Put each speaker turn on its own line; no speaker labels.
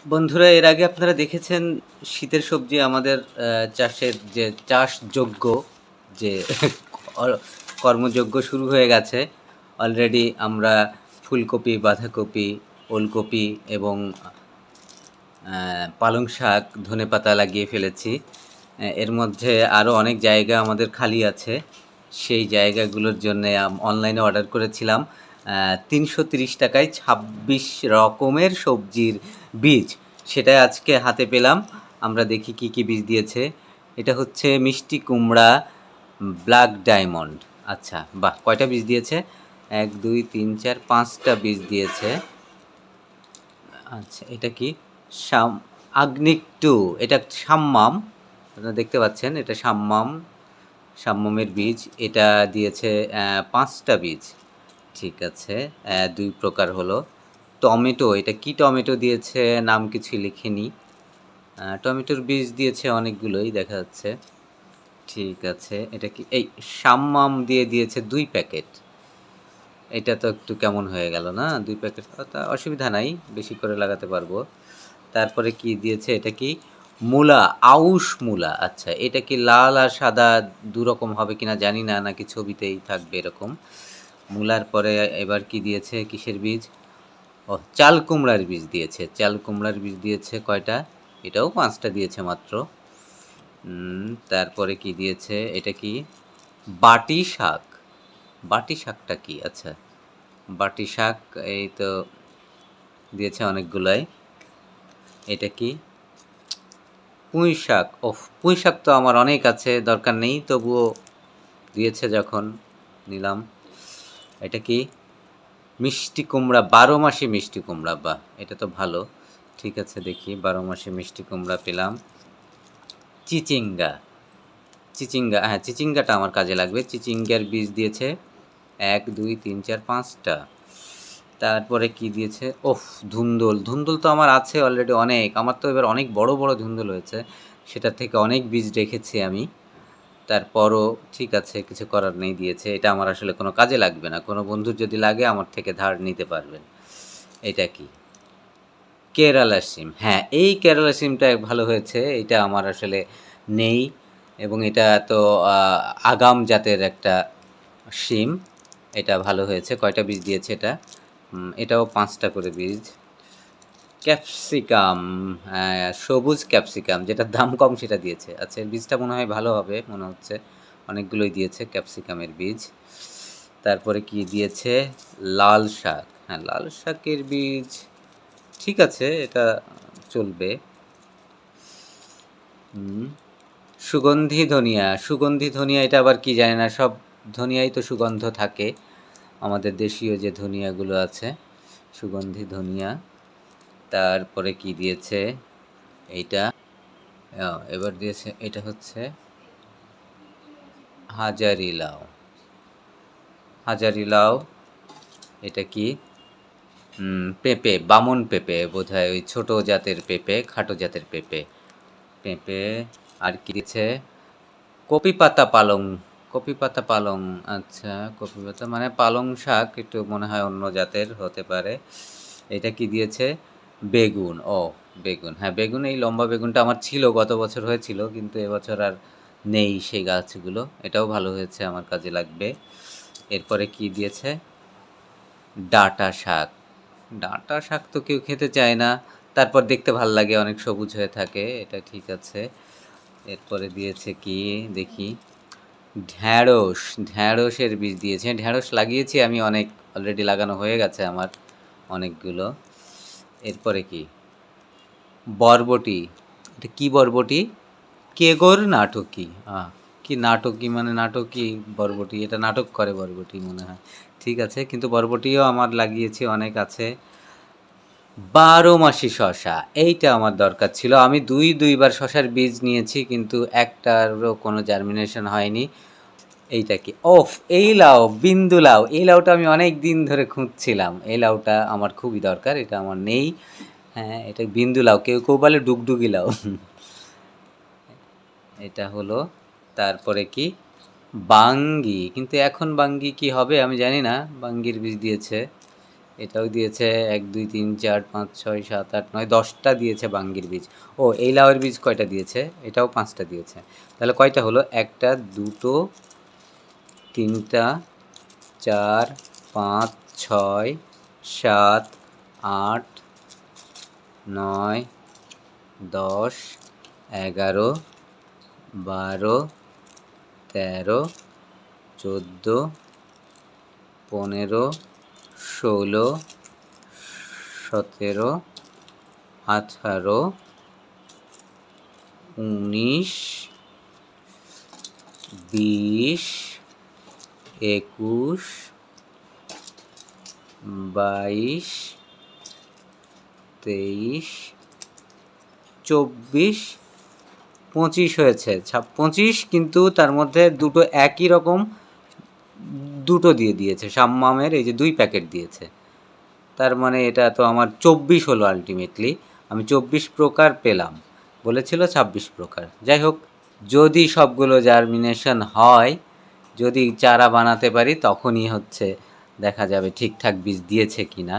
বন্ধুরা, এর আগে আপনারা দেখেছেন শীতের সবজি আমাদের চাষের যে চাষযোগ্য যে অ- কর্মযজ্ঞ শুরু হয়ে গেছে। অলরেডি আমরা ফুলকপি, বাঁধাকপি, ওলকপি এবং পালং শাক, ধনেপাতা লাগিয়ে ফেলেছি। এর মধ্যে আরও অনেক জায়গা আমাদের খালি আছে। সেই জায়গাগুলোর জন্যে অনলাইনে অর্ডার করেছিলাম ৩৩০ টাকায় ২৬ রকমের সবজির বীজ। সেটাই আজকে হাতে পেলাম। আমরা দেখি কি কি বীজ দিয়েছে। এটা হচ্ছে মিষ্টি কুমড়া, ব্ল্যাক ডায়মন্ড। আচ্ছা, বাহ! কয়টা বীজ দিয়েছে? ১, ২, ৩, ৪, ৫টা বীজ দিয়েছে। আচ্ছা, এটা কি? শাম আগ্নিক টু, এটা সাম্মাম। আপনারা দেখতে পাচ্ছেন, এটা সাম্মামের বীজ। এটা দিয়েছে ৫টা বীজ। ঠিক আছে, ২ প্রকার হলো। টমেটো, এটা কি টমেটো দিয়েছে নাম কিছুই লিখেনি। টমেটোর বীজ দিয়েছে অনেকগুলোই দেখা যাচ্ছে। ঠিক আছে, এটা কি? এই সাম্মাম দিয়েছে ২ প্যাকেট। এটা তো একটু কেমন হয়ে গেল না? ২ প্যাকেট, তা অসুবিধা নাই, বেশি করে লাগাতে পারবো। তারপরে কি দিয়েছে? এটা কি? মূলা, আউশ মূলা। আচ্ছা, এটা কি লাল আর সাদা দুরকম হবে কিনা জানি না, নাকি ছবিতেই থাকবে এরকম। মূলার পরে এবার কি দিয়েছে? কিসের বীজ? ও, চাল কুমড়ার বীজ দিয়েছে। চাল কুমড়ার বীজ দিয়েছে কয়টা? এটাও ৫টা দিয়েছে মাত্র। তারপরে কি দিয়েছে? এটা কি? বাটি শাক। বাটি শাকটা কি? আচ্ছা, বাটি শাক এই তো দিয়েছে অনেকগুলাই। এটা কি? পুঁই শাক। ওফ, পুঁই শাক তো আমার অনেক আছে, দরকার নেই, তবুও দিয়েছে যখন নিলাম। এটা কি? মিষ্টি কুমড়া, ১২ মাসি মিষ্টি কুমড়া। বাহ, এটা তো ভালো। ঠিক আছে, দেখি ১২ মাসি মিষ্টি কুমড়া পেলাম। চিচিঙ্গা, হ্যাঁ, চিচিঙ্গাটা আমার কাজে লাগবে। চিচিঙ্গার বীজ দিয়েছে ১, ২, ৩, ৪, ৫টা। তারপরে কি দিয়েছে? ওফ, ধুন্দুল তো আমার আছে অলরেডি অনেক। আমার তো এবার অনেক বড় বড় ধুন্দুল হয়েছে, সেটার থেকে অনেক বীজ রেখেছি আমি। তারপরও ঠিক আছে, কিছু করার নেই, দিয়েছে। এটা আমার আসলে কোনো কাজে লাগবে না, কোনো বন্ধুর যদি লাগে আমার থেকে ধার নিতে পারবেন। এটা কি? কেরালা শিম। হ্যাঁ, এই কেরালা শিমটা ভালো হয়েছে। এটা আমার আসলে নেই, এবং এটা তো আগাম জাতের একটা শিম। এটা ভালো হয়েছে। কয়টা বীজ দিয়েছে এটা? এটাও ৫টা করে বীজ। ক্যাপসিকাম, সবুজ ক্যাপসিকাম, যেটার দাম কম সেটা দিয়েছে। আচ্ছা, এর বীজটা মনে হয় ভালো হবে মনে হচ্ছে। অনেকগুলোই দিয়েছে ক্যাপসিকামের বীজ। তারপরে কি দিয়েছে? লাল শাক। হ্যাঁ, লাল শাকের বীজ ঠিক আছে, এটা চলবে। সুগন্ধি ধনিয়া, এটা আবার কি জানি না। সব ধনিয়াই তো সুগন্ধ থাকে, আমাদের দেশীয় যে ধনিয়াগুলো আছে। সুগন্ধি ধনিয়া। তারপরে কি দিয়েছে? এইটা এবার দিয়েছে, এটা হচ্ছে হাজারি লাউ। এটা কি? পেঁপে, বামন পেঁপে বোধহয়, ওই ছোট জাতের পেঁপে, খাটো জাতের পেঁপে। আর কি দিয়েছে? কপি পাতা পালং। আচ্ছা, কপি পাতা মানে পালং শাক, একটু মনে হয় অন্য জাতের হতে পারে। এটা কি দিয়েছে? বেগুন। ও, বেগুন। হ্যাঁ, বেগুন, এই লম্বা বেগুনটা আমার ছিল, গত বছর হয়েছিল, কিন্তু এবছর আর নেই সেই গাছগুলো। এটাও ভালো হয়েছে, আমার কাজে লাগবে। এরপরে কি দিয়েছে? ডাঁটা শাক। ডাঁটা শাক তো কেউ খেতে চায় না, তারপর দেখতে ভাল লাগে, অনেক সবুজ হয়ে থাকে, এটা ঠিক আছে। এরপরে দিয়েছে কি দেখি? ঢ্যাঁড়সের বীজ দিয়েছে। ঢ্যাঁড়স লাগিয়েছি আমি অনেক, অলরেডি লাগানো হয়ে গেছে আমার অনেকগুলো। এরপরে কি? বরবটি। এটা কি বরবটি? কেগর নাটকি। কি নাটকি মানে? নাটকি বরবটি, এটা নাটক করে বরবটি মনে হয়। ঠিক আছে, কিন্তু বরবটিও আমার লাগিয়েছি, অনেক আছে। ১২ মাসি শশা, এইটা আমার দরকার ছিল। আমি দুইবার শশার বীজ নিয়েছি, কিন্তু একটারও কোনো জার্মিনেশন হয়নি। এইটা কি? ওফ, এই লাউ, বিন্দু লাউ। এই লাউটা আমি অনেক দিন ধরে খুঁজছিলাম। এই লাউটা আমার খুবই দরকার, এটা আমার নেই। হ্যাঁ, এটা বিন্দু লাউ, কেউ বলে ডুগডুগি লাউ। এটা হলো। তারপরে কি? বাঙ্গি, কিন্তু এখন বাঙ্গি কি হবে আমি জানি না। বাঙ্গির বীজ দিয়েছে। এটাও দিয়েছে 1 2 3 4 5 6 7 8 9 10টা দিয়েছে বাঙ্গির বীজ। ও এই লাউয়ের বীজ কয়টা দিয়েছে? এটাও 5টা দিয়েছে। তাহলে কয়টা হলো? 1টা 2টো 3টা 4 5 6 7 8 9 10 11 12 13 14 15 16 17 18 19 20 21 22 23 24 25 হয়েছে। 25, কিন্তু তার মধ্যে দুটো একই রকম দুটো দিয়ে দিয়েছে। সাম্মামের এই যে 2 প্যাকেট দিয়েছে। তার মানে এটা তো আমার 24 হলো আলটিমেটলি। আমি 24 প্রকার পেলাম। বলেছিল 26 প্রকার। যাই হোক, যদি সবগুলো জার্মিনেশন হয়, যদি চারা বানাতে পারি, তখনই হচ্ছে দেখা যাবে ঠিকঠাক বীজ দিয়েছে কিনা।